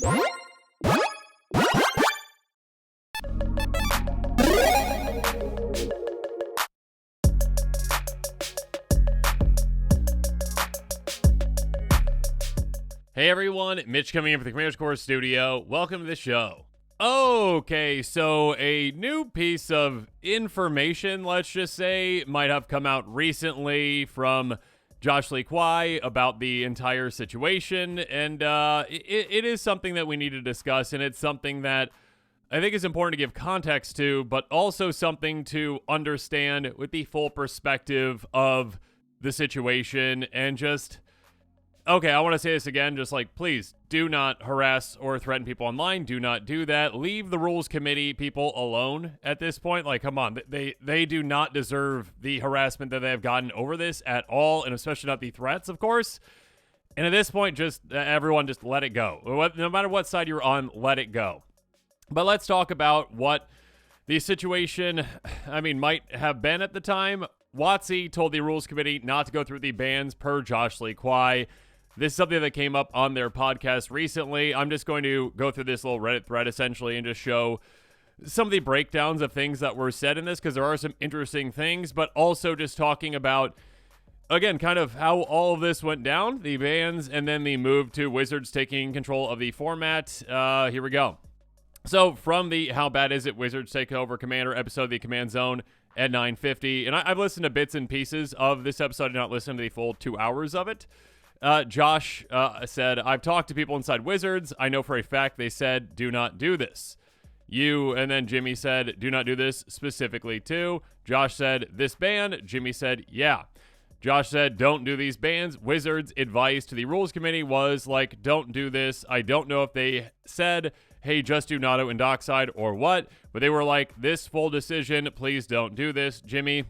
Hey everyone, Mitch coming in from the Commander's Core Studio. Welcome to the show. Okay, so a new piece of information, let's just say, might have come out recently from Josh Lee Kwai about the entire situation, and it is something that we need to discuss, and it's something that I think is important to give context to, but also something to understand with the full perspective of the situation and just... Okay, I want to say this again, just like, please, do not harass or threaten people online. Do not do that. Leave the rules committee people alone at this point. Like, come on, they do not deserve the harassment that they have gotten over this at all, and especially not the threats, of course. And at this point, just everyone just let it go. No matter what side you're on, let it go. But let's talk about what the situation, might have been at the time. WotC told the rules committee not to go through the bans per Josh Lee Kwai. This is something that came up on their podcast recently. I'm just going to go through this little Reddit thread essentially and just show some of the breakdowns of things that were said in this, because there are some interesting things, but also just talking about, again, kind of how all of this went down, the bans, and then the move to Wizards taking control of the format. Here we go. So from the How Bad Is It Wizards Take Over Commander episode of the Command Zone at 9:50, and I've listened to bits and pieces of this episode. I did not listen to the full 2 hours of it. Josh said, I've talked to people inside Wizards. I know for a fact they said, do not do this. And then Jimmy said, do not do this specifically too. Josh said, this ban. Jimmy said, yeah. Josh said, don't do these bans. Wizards' advice to the rules committee was like, don't do this. I don't know if they said, hey, just do Nato and Dockside or what, but they were like, this full decision, please don't do this. Jimmy,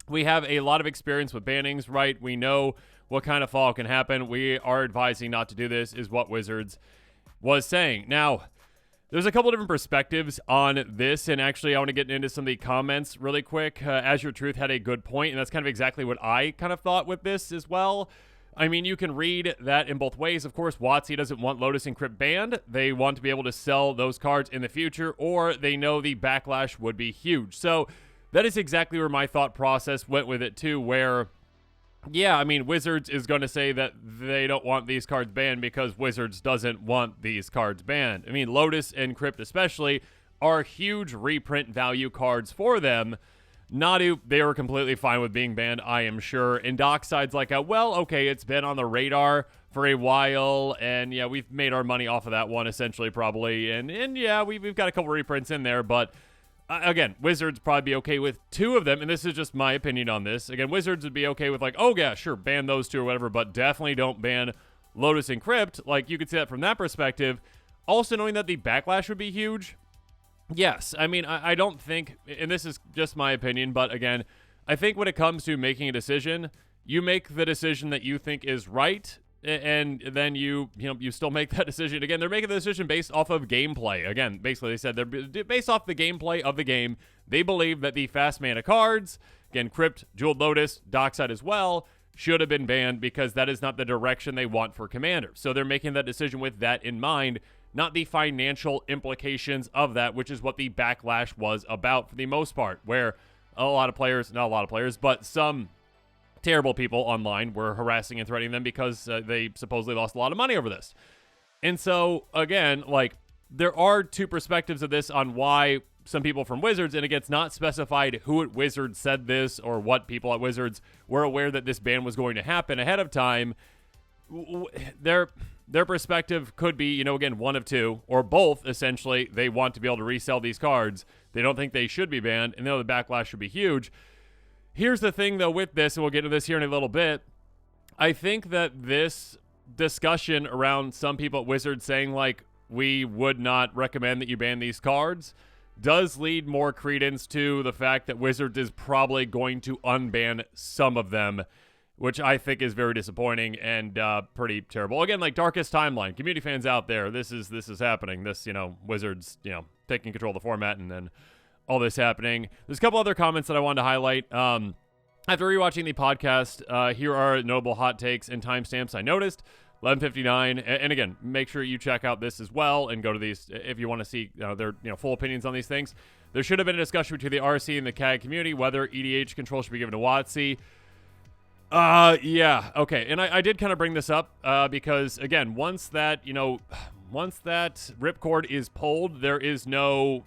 we have a lot of experience with bannings, right? We know what kind of fall can happen. We are advising not to do this, is what Wizards was saying. Now, there's a couple different perspectives on this, and actually I want to get into some of the comments really quick. As Your Truth had a good point, and that's kind of exactly what I kind of thought with this as well. I mean, you can read that in both ways. Of course, WotC doesn't want Lotus Encrypt banned. They want to be able to sell those cards in the future, or they know the backlash would be huge. So that is exactly where my thought process went with it too, where... yeah, I mean, Wizards is going to say that they don't want these cards banned because Wizards doesn't want these cards banned. I mean, Lotus and Crypt especially are huge reprint value cards for them. Nadu, they were completely fine with being banned, I am sure. And Dockside's like, well, okay, it's been on the radar for a while, and yeah, we've made our money off of that one, essentially, probably. And yeah, we've got a couple reprints in there, but... again, Wizards probably be okay with two of them, and this is just my opinion on this. Again, Wizards would be okay with like, oh yeah, sure, ban those two or whatever, but definitely don't ban Lotus and Crypt. Like, you could see that from that perspective. Also knowing that the backlash would be huge. Yes, I mean, I don't think, and this is just my opinion, but again, I think when it comes to making a decision, you make the decision that you think is right, and then you still make that decision. Again, they're making the decision based off of gameplay. Again, basically they said they're based off the gameplay of the game. They believe that the fast mana cards, again, Crypt, Jeweled Lotus, Dockside as well, should have been banned because that is not the direction they want for Commander. So they're making that decision with that in mind, not the financial implications of that, which is what the backlash was about for the most part, where a lot of players, not a lot of players, but some terrible people online were harassing and threatening them because they supposedly lost a lot of money over this. And so, again, like, there are two perspectives of this on why some people from Wizards, and it gets not specified who at Wizards said this or what people at Wizards were aware that this ban was going to happen ahead of time. Their perspective could be, again, one of two, or both, essentially. They want to be able to resell these cards. They don't think they should be banned, and they know the backlash should be huge. Here's the thing, though, with this, and we'll get into this here in a little bit. I think that this discussion around some people at Wizards saying, like, we would not recommend that you ban these cards does lead more credence to the fact that Wizards is probably going to unban some of them, which I think is very disappointing and pretty terrible. Again, like, Darkest Timeline, community fans out there, this is happening. This, Wizards, taking control of the format and then all this happening. There's a couple other comments that I wanted to highlight. After rewatching the podcast, here are notable hot takes and timestamps I noticed. 11:59, and again, make sure you check out this as well and go to these if you want to see their full opinions on these things. There should have been a discussion between the RC and the CAG community whether EDH control should be given to WotC. Yeah, okay, and I did kind of bring this up because again, once that ripcord is pulled, there is no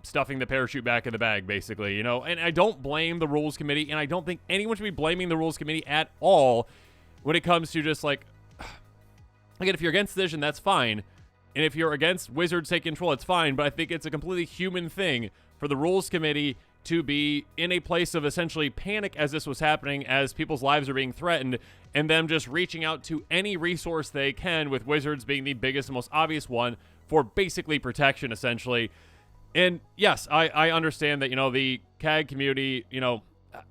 stuffing the parachute back in the bag, basically, and I don't blame the rules committee, and I don't think anyone should be blaming the rules committee at all when it comes to just like. Again, if you're against the decision, that's fine. And if you're against Wizards take control, it's fine. But I think it's a completely human thing for the Rules Committee to be in a place of essentially panic as this was happening, as people's lives are being threatened, and them just reaching out to any resource they can, with Wizards being the biggest and most obvious one for basically protection, essentially. And yes, I understand that, the CAG community,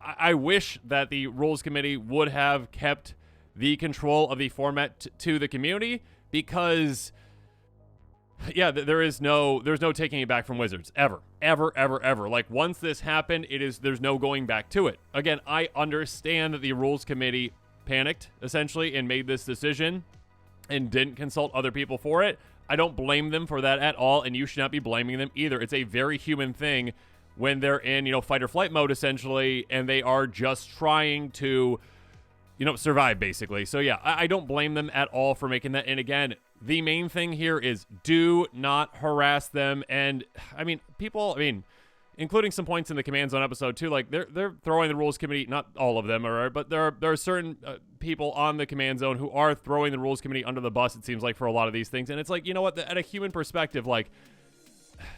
I wish that the Rules Committee would have kept the control of the format to the community, because there's no taking it back from Wizards ever. Like, once this happened, there's no going back to it. Again, I understand that the rules committee panicked essentially and made this decision and didn't consult other people for it. I don't blame them for that at all, and you should not be blaming them either. It's a very human thing when they're in fight or flight mode essentially, and they are just trying to survive, basically. So yeah, I don't blame them at all for making that. And again, the main thing here is do not harass them. And people, including some points in the Command Zone episode too, like they're throwing the rules committee, not all of them, all right, but there are certain people on the Command Zone who are throwing the rules committee under the bus, it seems like, for a lot of these things. And it's like, at a human perspective, like,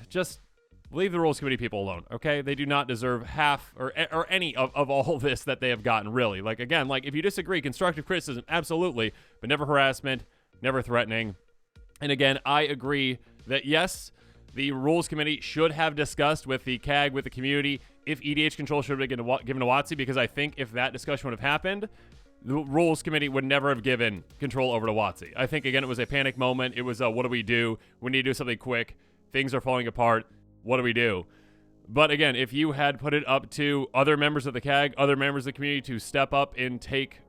just leave the rules committee people alone, okay? They do not deserve half or any of all this that they have gotten, really. Like, again, like, if you disagree, constructive criticism, absolutely, but never harassment, never threatening. And again, I agree that, yes, the rules committee should have discussed with the CAG, with the community, if EDH control should have been given to WotC, because I think if that discussion would have happened, the rules committee would never have given control over to WotC. I think, again, it was a panic moment. It was, what do we do? We need to do something quick. Things are falling apart. What do we do? But again, if you had put it up to other members of the CAG, other members of the community to step up and take,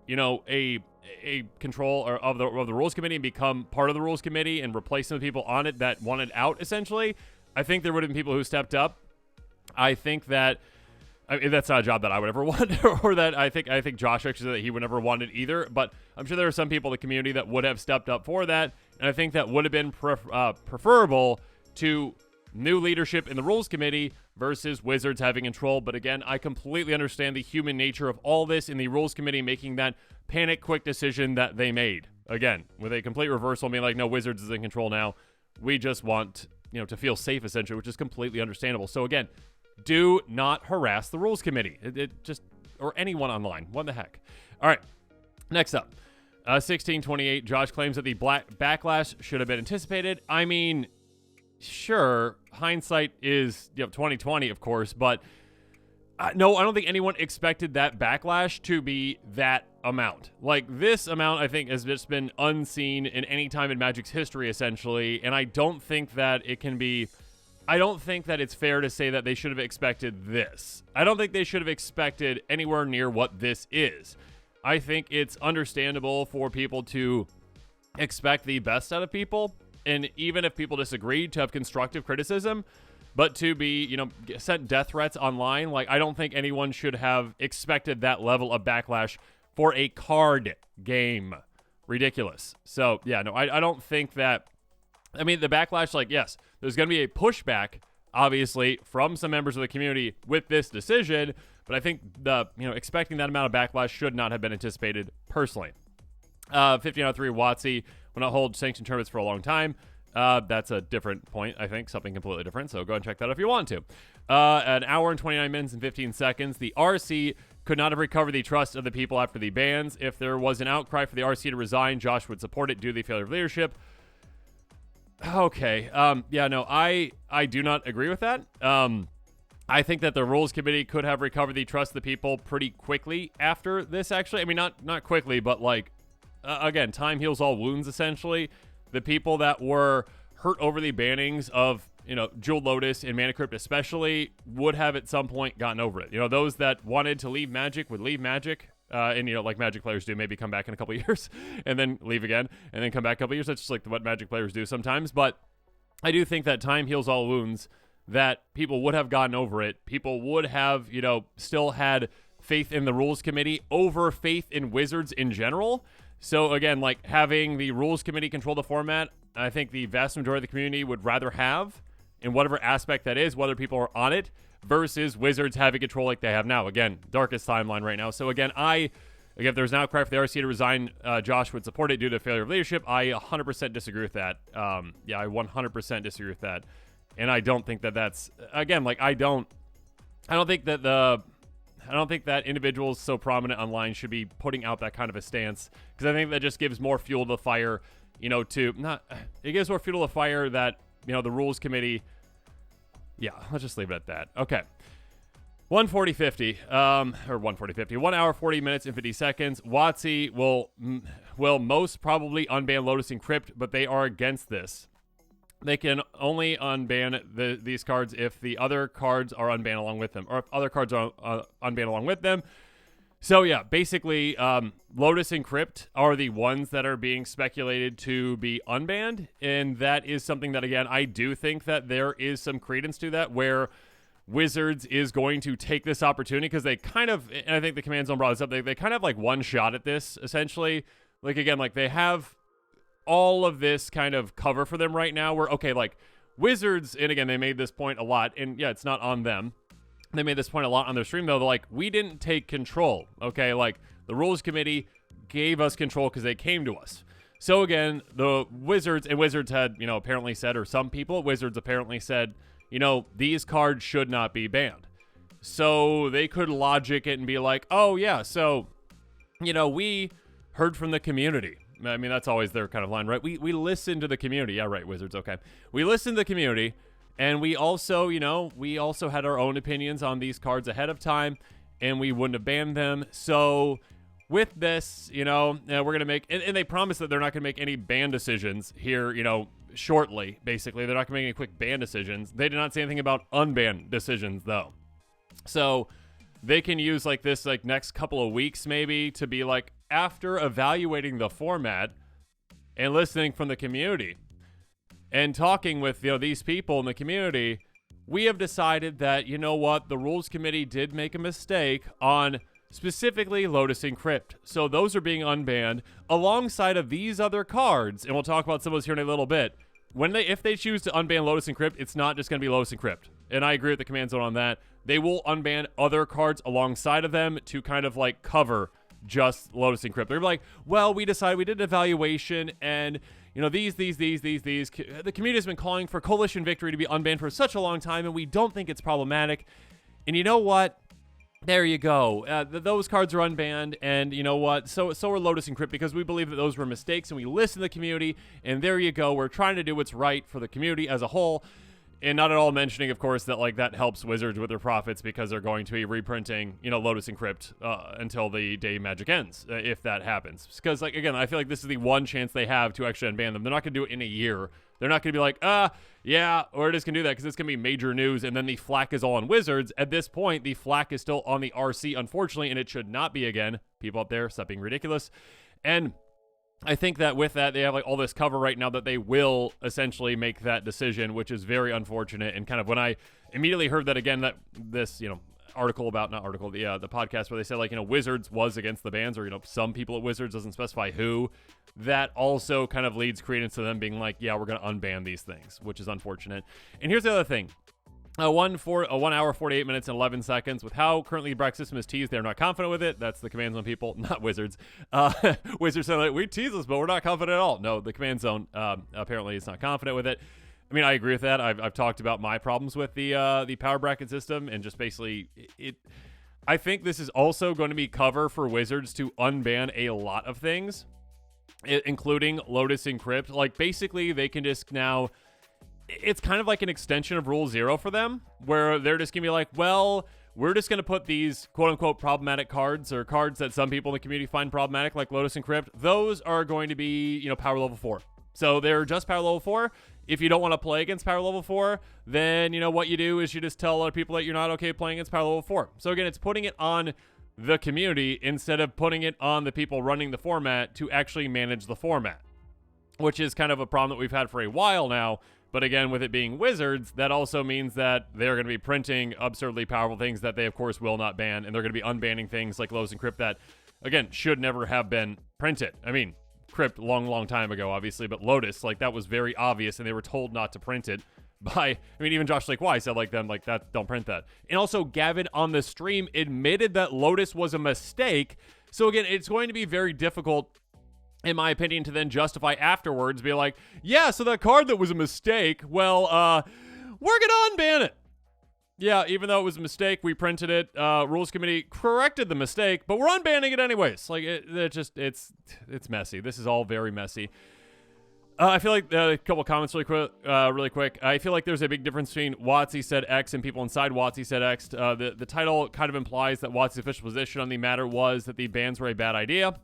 a control of the rules committee and become part of the rules committee and replace some of the people on it that wanted out, essentially, I think there would have been people who stepped up. I think that that's not a job that I would ever want, or that I think Josh actually said that he would never want it either. But I'm sure there are some people in the community that would have stepped up for that, and I think that would have been preferable to new leadership in the rules committee versus Wizards having control. But again, I completely understand the human nature of all this in the rules committee making that panic quick decision that they made. Again, with a complete reversal, being like, no, Wizards is in control now. We just want, to feel safe, essentially, which is completely understandable. So again, do not harass the rules committee. Or anyone online. What the heck? All right. Next up, 1628. Josh claims that the backlash should have been anticipated. Sure, hindsight is 2020, of course, but no, I don't think anyone expected that backlash to be that amount. Like, this amount, I think, has just been unseen in any time in Magic's history, essentially, and I don't think that it's fair to say that they should have expected this. I don't think they should have expected anywhere near what this is. I think it's understandable for people to expect the best out of people, and even if people disagree, to have constructive criticism, but to be, sent death threats online, like, I don't think anyone should have expected that level of backlash for a card game. Ridiculous. So, yeah, no, I don't think that, the backlash, like, yes, there's going to be a pushback, obviously, from some members of the community with this decision, but I think expecting that amount of backlash should not have been anticipated, personally. 1503 WotC will not hold sanctioned tournaments for a long time. That's a different point, I think, something completely different, so go and check that out if you want to. An hour and 29 minutes and 15 seconds. The RC could not have recovered the trust of the people after the bans. If there was an outcry for the RC to resign, Josh would support it due to the failure of leadership. Okay, I do not agree with that. I think that the rules committee could have recovered the trust of the people pretty quickly after this, actually. Not quickly, but like, again, time heals all wounds, essentially. The people that were hurt over the bannings of, Jewel Lotus and Mana Crypt especially would have at some point gotten over it. Those that wanted to leave Magic would leave Magic. And, like Magic players do, maybe come back in a couple years and then leave again and then come back a couple years. That's just like what Magic players do sometimes. But I do think that time heals all wounds, that people would have gotten over it. People would have, still had faith in the rules committee over faith in Wizards in general. So again, like having the rules committee control the format, I think the vast majority of the community would rather have in whatever aspect that is, whether people are on it, versus Wizards having control like they have now. Again, darkest timeline right now. So again, if there's now a cry for the RC to resign, Josh would support it due to failure of leadership. I 100% disagree with that. I 100% disagree with that. And I don't think that that's, again, like I don't think that individuals so prominent online should be putting out that kind of a stance, because I think that just gives more fuel to the fire, it gives more fuel to the fire that, the rules committee. Yeah, let's just leave it at that. Okay. 1:40:50, or 1:40:50, 1 hour, 40 minutes and 50 seconds. WotC will most probably unban Lotus Encrypt, but they are against this. They can only unban these cards if the other cards are unbanned along with them, or if other cards are unbanned along with them. So yeah, basically, Lotus Encrypt are the ones that are being speculated to be unbanned, and that is something that, again, I do think that there is some credence to that, where Wizards is going to take this opportunity, because they kind of, and I think the Command Zone brought this up, they kind of like one shot at this, essentially. Like, again, like they have all of this kind of cover for them right now, where, okay, like Wizards, and again, they made this point a lot, and yeah, it's not on them. They made this point a lot on their stream, though. They're like, we didn't take control, okay? Like, the rules committee gave us control because they came to us. So again, the Wizards had, apparently said, or some people at Wizards apparently said, these cards should not be banned. So they could logic it and be like, oh yeah, so, we heard from the community. I mean, that's always their kind of line, right? We listened to the community. Yeah, right, Wizards, okay. We listened to the community, and we also, had our own opinions on these cards ahead of time, and we wouldn't have banned them. So with this, we're going to make, and they promise that they're not going to make any ban decisions here, shortly, basically. They're not going to make any quick ban decisions. They did not say anything about unban decisions, though. So they can use like this, like next couple of weeks maybe, to be like, after evaluating the format and listening from the community and talking with, these people in the community, we have decided that, the rules committee did make a mistake on specifically Lotus Encrypt. So those are being unbanned alongside of these other cards, and we'll talk about some of those here in a little bit. If they choose to unban Lotus Encrypt, it's not just going to be Lotus Encrypt. And I agree with the Command Zone on that. They will unban other cards alongside of them to kind of like cover just Lotus Encrypt. They're like, well, we decided, we did an evaluation, and these. The community has been calling for Coalition Victory to be unbanned for such a long time, and we don't think it's problematic. And you know what? There you go. Those cards are unbanned, and you know what? So are Lotus Encrypt, because we believe that those were mistakes, and we listen to the community, and there you go. We're trying to do what's right for the community as a whole. And not at all mentioning, of course, that like that helps Wizards with their profits, because they're going to be reprinting, Lotus Encrypt until the day Magic ends, if that happens. Because, like, again, I feel like this is the one chance they have to actually unban them. They're not going to do it in a year. They're not going to be like, yeah, or just going to do that, because it's going to be major news, and then the flack is all on Wizards. At this point, the flack is still on the RC, unfortunately, and it should not be again. People out there, stop being ridiculous. And I think that with that, they have like all this cover right now that they will essentially make that decision, which is very unfortunate. And kind of when I immediately heard that again, that this, article about, not article, the podcast where they said like, Wizards was against the bans, or, some people at Wizards, doesn't specify who, that also kind of leads credence to them being like, yeah, we're going to unban these things, which is unfortunate. And here's the other thing. 1 hour, 48 minutes, and 11 seconds. With how currently the bracket system is teased, they're not confident with it. That's the Command Zone people, not Wizards. Wizards said, like, we tease this, but we're not confident at all. No, the Command Zone apparently is not confident with it. I mean, I agree with that. I've talked about my problems with the power bracket system, and just basically it. I think this is also going to be cover for Wizards to unban a lot of things, including Lotus Encrypt. Like, basically, they can just now. It's kind of like an extension of Rule 0 for them, where they're just going to be like, well, we're just going to put these quote-unquote problematic cards, or cards that some people in the community find problematic, like Lotus Encrypt. Those are going to be, power level 4. So they're just power level 4. If you don't want to play against power level 4, then, what you do is you just tell other people that you're not okay playing against power level 4. So again, it's putting it on the community instead of putting it on the people running the format to actually manage the format, which is kind of a problem that we've had for a while now. But again, with it being Wizards, that also means that they're going to be printing absurdly powerful things that they, of course, will not ban. And they're going to be unbanning things like Lotus and Crypt that, again, should never have been printed. I mean, Crypt long time ago, obviously, but Lotus, like, that was very obvious, and they were told not to print it by, I mean, even Josh like why said like them like that, don't print that. And also Gavin on the stream admitted that Lotus was a mistake. So again, it's going to be very difficult, in my opinion, to then justify afterwards, be like, yeah, so that card that was a mistake, well, we're gonna unban it. Yeah, even though it was a mistake, we printed it. Rules committee corrected the mistake, but we're unbanning it anyways. Like, it's messy. This is all very messy. I feel like a couple comments really quick. I feel like there's a big difference between WotC said X and people inside WotC said X. The title kind of implies that WotC's official position on the matter was that the bans were a bad idea.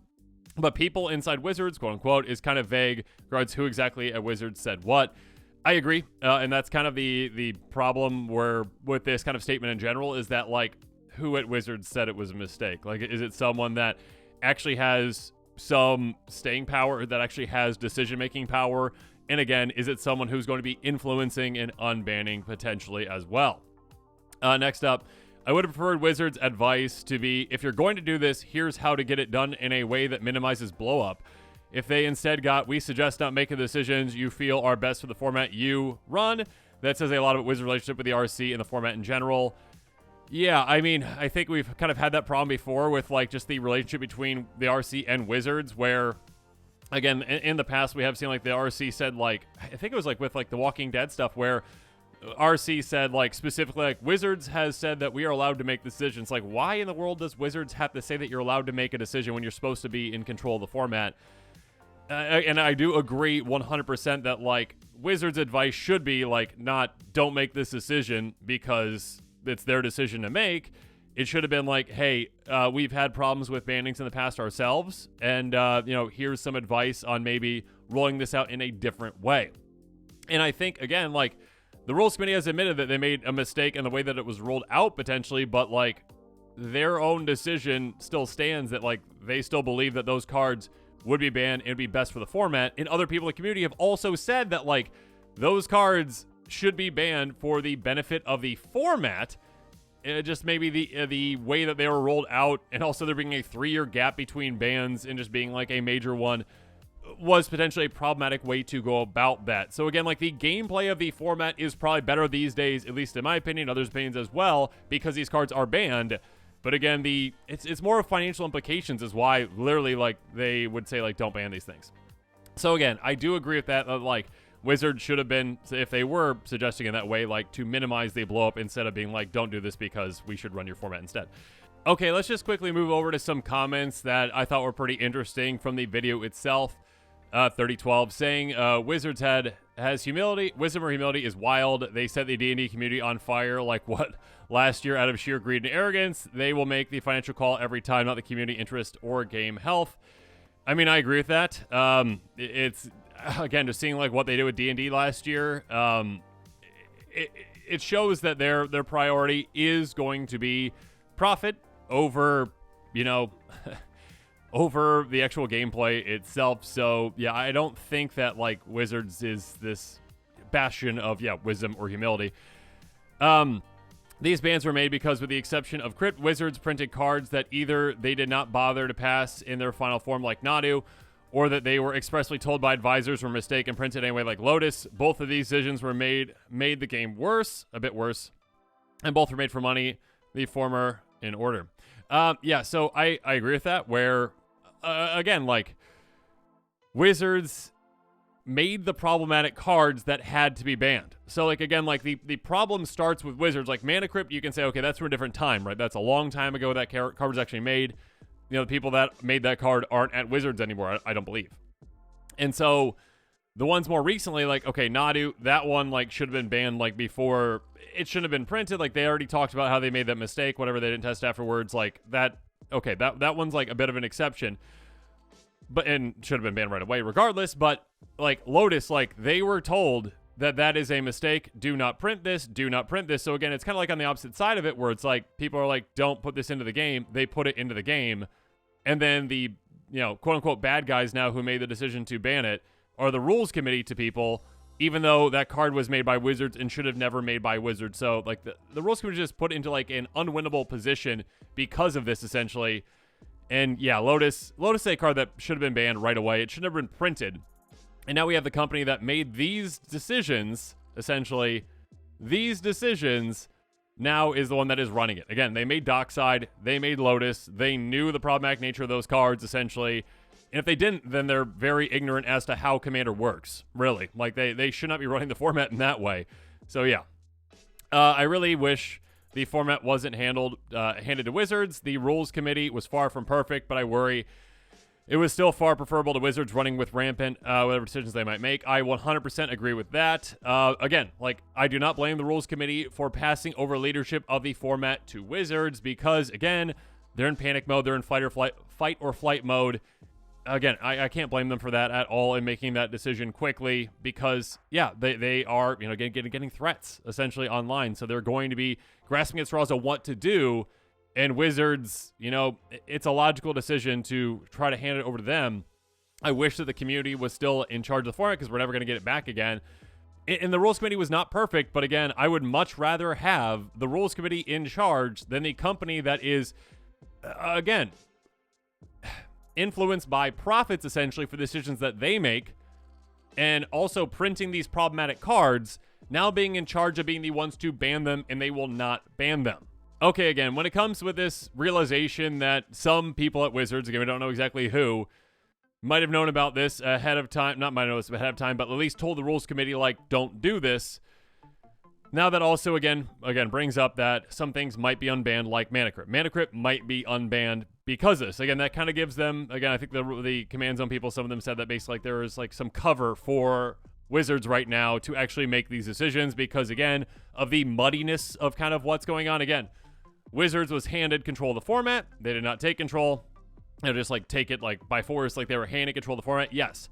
But people inside Wizards, quote unquote, is kind of vague regards who exactly at Wizards said what. I agree. And that's kind of the problem where with this kind of statement in general is that, like, who at Wizards said it was a mistake? Like, is it someone that actually has some staying power, that actually has decision-making power? And again, is it someone who's going to be influencing and unbanning potentially as well? Next up, I would have preferred Wizards' advice to be, if you're going to do this, here's how to get it done in a way that minimizes blow-up. If they instead got, we suggest not making the decisions you feel are best for the format you run, that says a lot about Wizards' relationship with the RC and the format in general. Yeah, I mean, I think we've kind of had that problem before with, like, just the relationship between the RC and Wizards, where, again, in the past, we have seen, like, the RC said, like, I think it was, like, with, like, the Walking Dead stuff, where RC said, like, specifically, like, Wizards has said that we are allowed to make decisions. Like, why in the world does Wizards have to say that you're allowed to make a decision when you're supposed to be in control of the format? And I do agree 100% that, like, Wizards' advice should be, like, not, don't make this decision because it's their decision to make. It should have been like, hey, we've had problems with bannings in the past ourselves, and, you know, here's some advice on maybe rolling this out in a different way. And I think, again, like, the Rules Committee has admitted that they made a mistake in the way that it was rolled out potentially, but, like, their own decision still stands that, like, they still believe that those cards would be banned and would be best for the format. And other people in the community have also said that, like, those cards should be banned for the benefit of the format. Just maybe the way that they were rolled out, and also there being a 3-year gap between bans and just being, like, a major one, was potentially a problematic way to go about that. So again, like, the gameplay of the format is probably better these days, at least in my opinion, others' opinions as well, because these cards are banned. But again, it's more of financial implications is why literally, like, they would say, like, don't ban these things. So again, I do agree with that. Like, Wizards should have been, if they were suggesting in that way, like, to minimize the blow up instead of being like, don't do this because we should run your format instead. Okay, let's just quickly move over to some comments that I thought were pretty interesting from the video itself. 3012 saying Wizards has humility. Wisdom or humility is wild. They set the D&D community on fire like what last year out of sheer greed and arrogance. They will make the financial call every time, not the community interest or game health. I mean, I agree with that. It's again just seeing like what they did with D&D last year. It shows that their priority is going to be profit over, you know, over the actual gameplay itself. So yeah, I don't think that like Wizards is this bastion of wisdom or humility. These bans were made because, with the exception of Crypt, Wizards printed cards that either they did not bother to pass in their final form like Nadu, or that they were expressly told by advisors were mistaken printed anyway like Lotus. Both of these decisions were made the game worse, a bit worse, and both were made for money, the former in order. Yeah, so I agree with that, where, again, like, Wizards made the problematic cards that had to be banned. So, like, again, like, the problem starts with Wizards. Like, Mana Crypt, you can say, okay, that's from a different time, right? That's a long time ago that card was actually made. You know, the people that made that card aren't at Wizards anymore, I don't believe. And so, the ones more recently, like, okay, Nadu, that one, like, should have been banned, like, before. It shouldn't have been printed. Like, they already talked about how they made that mistake, whatever, they didn't test afterwards. Like, that, okay, that one's, like, a bit of an exception. But, and should have been banned right away regardless. But, like, Lotus, like, they were told, that is a mistake. Do not print this. Do not print this. So again, it's kind of like on the opposite side of it where it's like people are like, don't put this into the game. They put it into the game. And then the, quote unquote bad guys now who made the decision to ban it are the rules committee to people, even though that card was made by Wizards and should have never made by Wizards. So like the rules committee just put into like an unwinnable position because of this essentially. And yeah, Lotus is a card that should have been banned right away. It should have been printed. And now we have the company that made these decisions, essentially, these decisions now is the one that is running it. Again, they made Dockside, they made Lotus, they knew the problematic nature of those cards, essentially. And if they didn't, then they're very ignorant as to how Commander works, really. Like, they should not be running the format in that way. So, yeah. I really wish the format wasn't handed to Wizards. The rules committee was far from perfect, but I worry it was still far preferable to Wizards running with Rampant, whatever decisions they might make. I 100% agree with that. Again, like, I do not blame the Rules Committee for passing over leadership of the format to Wizards because, again, they're in panic mode. They're in fight or flight mode. Again, I can't blame them for that at all in making that decision quickly because, yeah, they are, getting threats, essentially, online. So they're going to be grasping at straws of what to do. And Wizards, it's a logical decision to try to hand it over to them. I wish that the community was still in charge of the format because we're never going to get it back again. And the Rules Committee was not perfect, but again, I would much rather have the Rules Committee in charge than the company that is, again, influenced by profits, essentially, for decisions that they make, and also printing these problematic cards, now being in charge of being the ones to ban them, and they will not ban them. Okay, again, when it comes with this realization that some people at Wizards, again, we don't know exactly who, might have known about this ahead of time, not might have known this ahead of time, but at least told the Rules Committee, like, don't do this. Now that also, again, brings up that some things might be unbanned, like Mana Crypt. Mana Crypt might be unbanned because of this. Again, that kind of gives them, again, I think the Command Zone people, some of them said that basically like there is like some cover for Wizards right now to actually make these decisions because, again, of the muddiness of kind of what's going on. Again, Wizards was handed control of the format. They did not take control. They just like take it like by force, like they were handed control of the format. Yes.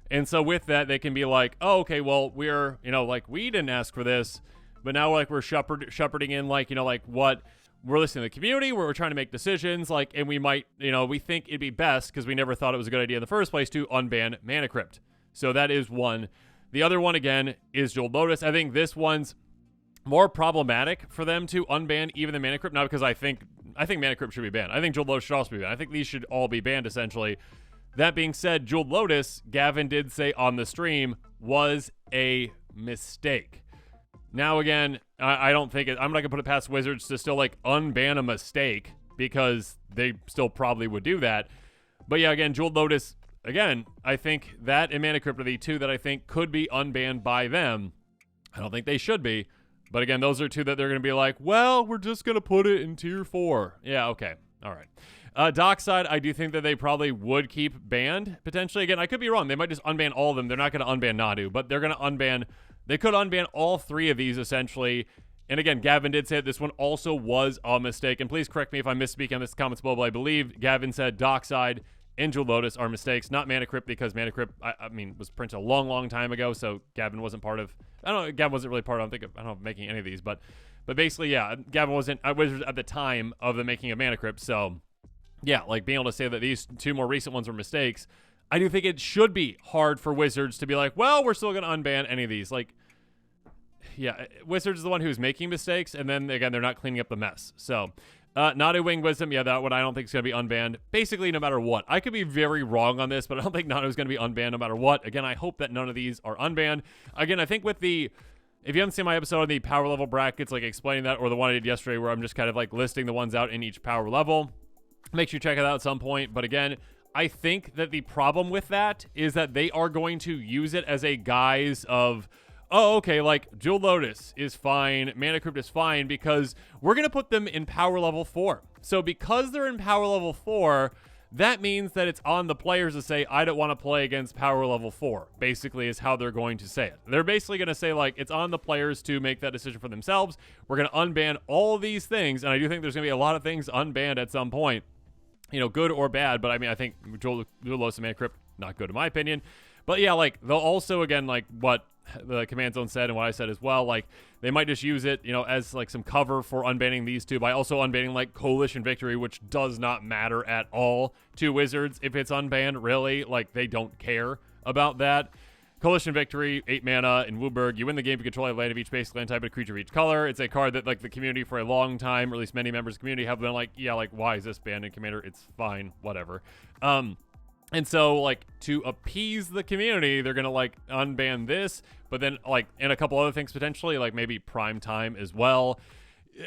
And so with that, they can be like, oh, okay, well, we're, like we didn't ask for this, but now like we're shepherding in like, like what we're listening to the community where we're trying to make decisions like, and we might, we think it'd be best because we never thought it was a good idea in the first place to unban Mana Crypt. So that is one. The other one, again, is Jeweled Lotus. I think this one's more problematic for them to unban even the Mana Crypt, not because I think Mana Crypt should be banned. I think Jeweled Lotus should also be banned. I think these should all be banned, essentially. That being said, Jeweled Lotus, Gavin did say on the stream, was a mistake. Now, again, I don't think I'm not going to put it past Wizards to still, like, unban a mistake because they still probably would do that. But, yeah, again, Jeweled Lotus, again, I think that and Mana Crypt are the two that I think could be unbanned by them. I don't think they should be. But again, those are two that they're going to be like, well, we're just going to put it in tier 4. Yeah, okay. All right. Dockside, I do think that they probably would keep banned, potentially. Again, I could be wrong. They might just unban all of them. They're not going to unban Nadu, but they're going to unban. They could unban all 3 of these, essentially. And again, Gavin did say that this one also was a mistake. And please correct me if I'm misspeaking on this comments below, but I believe Gavin said Dockside and Jeweled Lotus are mistakes, not Mana Crypt, because Mana Crypt, was printed a long, long time ago, so Gavin wasn't part of. Gavin wasn't really part of. I don't know making any of these, but basically, yeah, Gavin wasn't at Wizards at the time of the making of Mana Crypt, so yeah, like being able to say that these 2 more recent ones were mistakes, I do think it should be hard for Wizards to be like, well, we're still going to unban any of these. Like, yeah, Wizards is the one who's making mistakes, and then again, they're not cleaning up the mess. So. Nadu Wing Wisdom, yeah, that one I don't think is going to be unbanned. Basically, no matter what. I could be very wrong on this, but I don't think Nadu is going to be unbanned no matter what. Again, I hope that none of these are unbanned. Again, I think with if you haven't seen my episode on the power level brackets, like explaining that, or the one I did yesterday where I'm just kind of like listing the ones out in each power level, make sure you check it out at some point. But again, I think that the problem with that is that they are going to use it as a guise of, oh, okay, like, Jeweled Lotus is fine, Mana Crypt is fine, because we're going to put them in power level 4. So because they're in power level 4, that means that it's on the players to say, I don't want to play against power level 4, basically is how they're going to say it. They're basically going to say, like, it's on the players to make that decision for themselves. We're going to unban all these things, and I do think there's going to be a lot of things unbanned at some point, good or bad, but I think Jeweled Lotus and Mana Crypt, not good in my opinion. But yeah, like, they'll also, again, like, the command zone said and what I said as well, like they might just use it, as like some cover for unbanning these two by also unbanning like Coalition Victory, which does not matter at all to Wizards if it's unbanned, really. Like they don't care about that. Coalition Victory, 8 mana in Wooburg. You win the game if you control a land of each basic land type and a creature of each color. It's a card that like the community for a long time, or at least many members of the community, have been like, yeah, like why is this banned in Commander? It's fine, whatever. And so, like, to appease the community, they're going to, like, unban this, but then, like, and a couple other things potentially, like maybe Prime Time as well,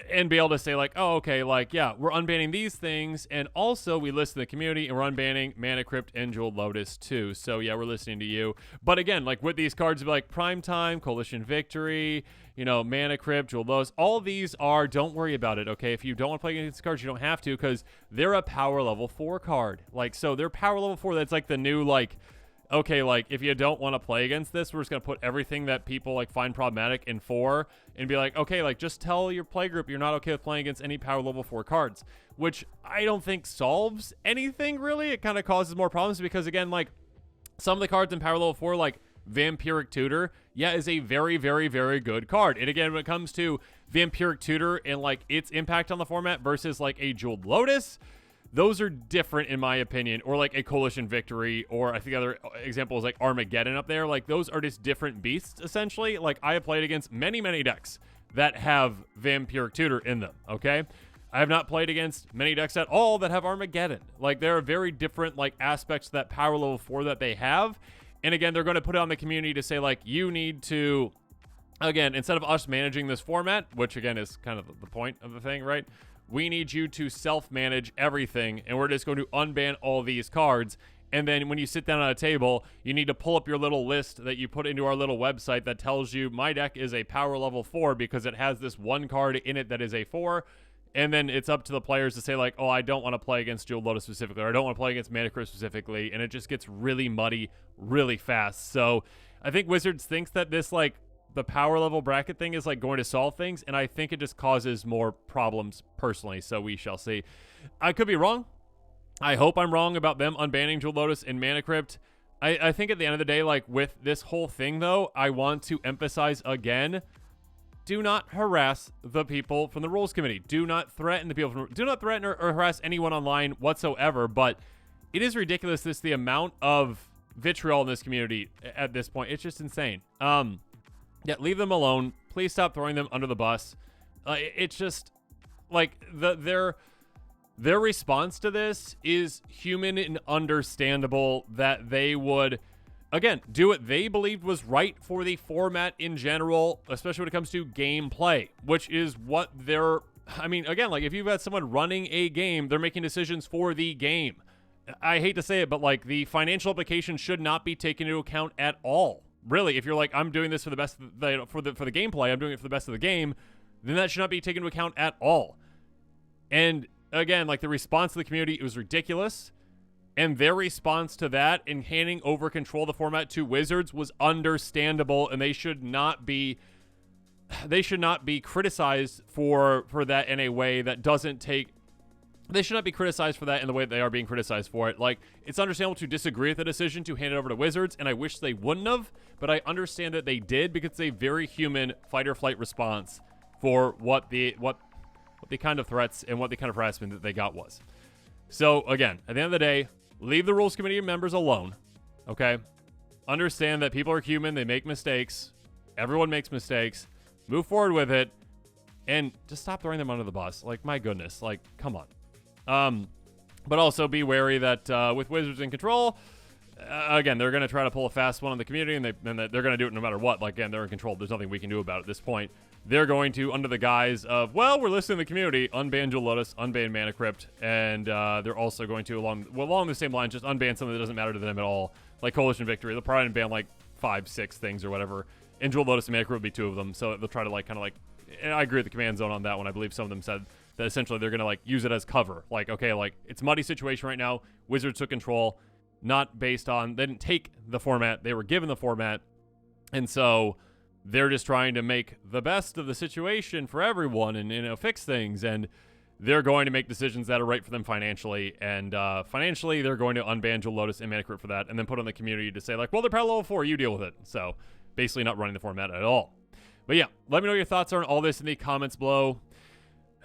and be able to say, like, oh, okay, like, yeah, we're unbanning these things, and also we listen to the community, and we're unbanning Mana Crypt and Jeweled Lotus, too. So, yeah, we're listening to you. But again, like, with these cards, like, Prime Time, Coalition Victory, Mana Crypt, Jeweled Lotus, all these are, don't worry about it, okay? If you don't want to play against these cards, you don't have to, because they're a power level 4 card. Like, so they're power level 4, that's like the new, like, okay, like, if you don't want to play against this, we're just going to put everything that people, like, find problematic in 4 and be like, okay, like, just tell your play group you're not okay with playing against any power level 4 cards, which I don't think solves anything, really. It kind of causes more problems because, again, like, some of the cards in power level 4, like, Vampiric Tutor, yeah, is a very, very, very good card. And again, when it comes to Vampiric Tutor and, like, its impact on the format versus, like, a Jeweled Lotus, those are different in my opinion, or like a Coalition Victory, or I think the other example is like Armageddon up there. Like those are just different beasts, essentially. Like I have played against many, many decks that have Vampiric Tutor in them, okay? I have not played against many decks at all that have Armageddon. Like there are very different like aspects to that power level 4 that they have. And again, they're going to put it on the community to say like, you need to, again, instead of us managing this format, which again is kind of the point of the thing, right? We need you to self-manage everything, and we're just going to unban all these cards. And then when you sit down at a table, you need to pull up your little list that you put into our little website that tells you my deck is a power level 4 because it has this one card in it that is a 4. And then it's up to the players to say like, oh, I don't want to play against Jeweled Lotus specifically, or I don't want to play against Mana Crypt specifically. And it just gets really muddy really fast. So I think Wizards thinks that this like the power level bracket thing is like going to solve things, and I think it just causes more problems personally, so we shall see. I could be wrong. I hope I'm wrong about them unbanning Jeweled Lotus and Mana Crypt. I think at the end of the day, like with this whole thing though, I want to emphasize again, do not harass the people from the rules committee. Do not threaten the people do not threaten or harass anyone online whatsoever, but it is ridiculous the amount of vitriol in this community at this point. It's just insane. Yeah, leave them alone. Please stop throwing them under the bus. It's just like their response to this is human and understandable that they would, again, do what they believed was right for the format in general, especially when it comes to gameplay, which is what they're, I mean, again, like if you've got someone running a game, they're making decisions for the game. I hate to say it, but like the financial implications should not be taken into account at all. Really, if you're like, I'm doing this for the best for the gameplay, I'm doing it for the best of the game, then that should not be taken into account at all. And again, like the response to the community, it was ridiculous. And their response to that in handing over control of the format to Wizards was understandable, and they should not be criticized for that in a way that doesn't take. They should not be criticized for that in the way that they are being criticized for it. Like, it's understandable to disagree with the decision to hand it over to Wizards, and I wish they wouldn't have, but I understand that they did because it's a very human fight-or-flight response for what the kind of threats and what the kind of harassment that they got was. So, again, at the end of the day, leave the rules committee members alone, okay? Understand that people are human, they make mistakes. Everyone makes mistakes. Move forward with it, and just stop throwing them under the bus. Like, my goodness, like, come on. But also be wary that with Wizards in control, again, they're going to try to pull a fast one on the community, and they're going to do it no matter what. Like, again, they're in control. There's nothing we can do about it at this point. They're going to, under the guise of, well, we're listening to the community, unban Jeweled Lotus, unban Mana Crypt, and they're also going to, along the same line, just unban something that doesn't matter to them at all, like Coalition Victory. They'll probably unban like 5-6 things or whatever, and Jeweled Lotus and Mana Crypt would be 2 of them, so they'll try to like kind of like, and I agree with the command zone on that one. I believe some of them said that essentially they're going to like use it as cover. Like, okay, like it's a muddy situation right now. Wizards took control, not based on, they didn't take the format. They were given the format. And so they're just trying to make the best of the situation for everyone and, fix things. And they're going to make decisions that are right for them financially. And financially, they're going to unban Jeweled Lotus and Mana Crypt for that and then put on the community to say like, well, they're power level 4, you deal with it. So basically not running the format at all. But yeah, let me know your thoughts on all this in the comments below.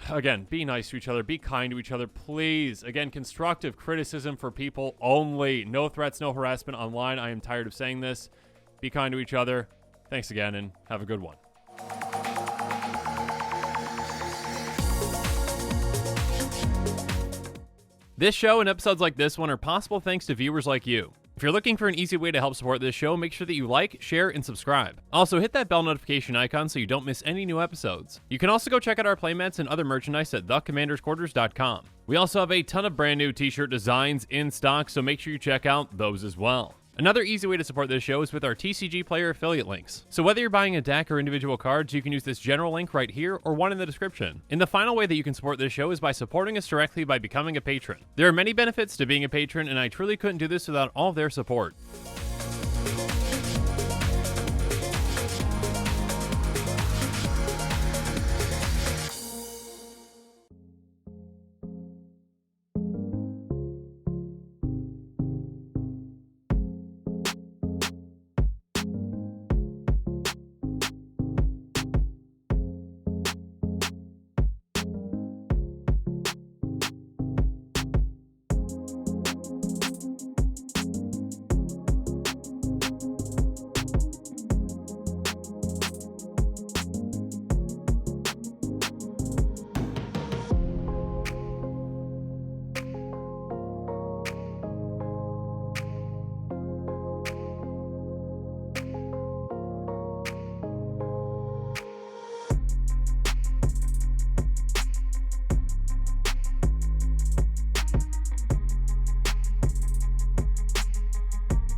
Again, be nice to each other. Be kind to each other, please. Again, constructive criticism for people only. No threats, no harassment online. I am tired of saying this. Be kind to each other. Thanks again, and have a good one. This show and episodes like this one are possible thanks to viewers like you. If you're looking for an easy way to help support this show, make sure that you like, share, and subscribe. Also, hit that bell notification icon so you don't miss any new episodes. You can also go check out our playmats and other merchandise at thecommandersquarters.com. We also have a ton of brand new t-shirt designs in stock, so make sure you check out those as well. Another easy way to support this show is with our TCG Player affiliate links. So whether you're buying a deck or individual cards, you can use this general link right here or one in the description. And the final way that you can support this show is by supporting us directly by becoming a patron. There are many benefits to being a patron, and I truly couldn't do this without all of their support.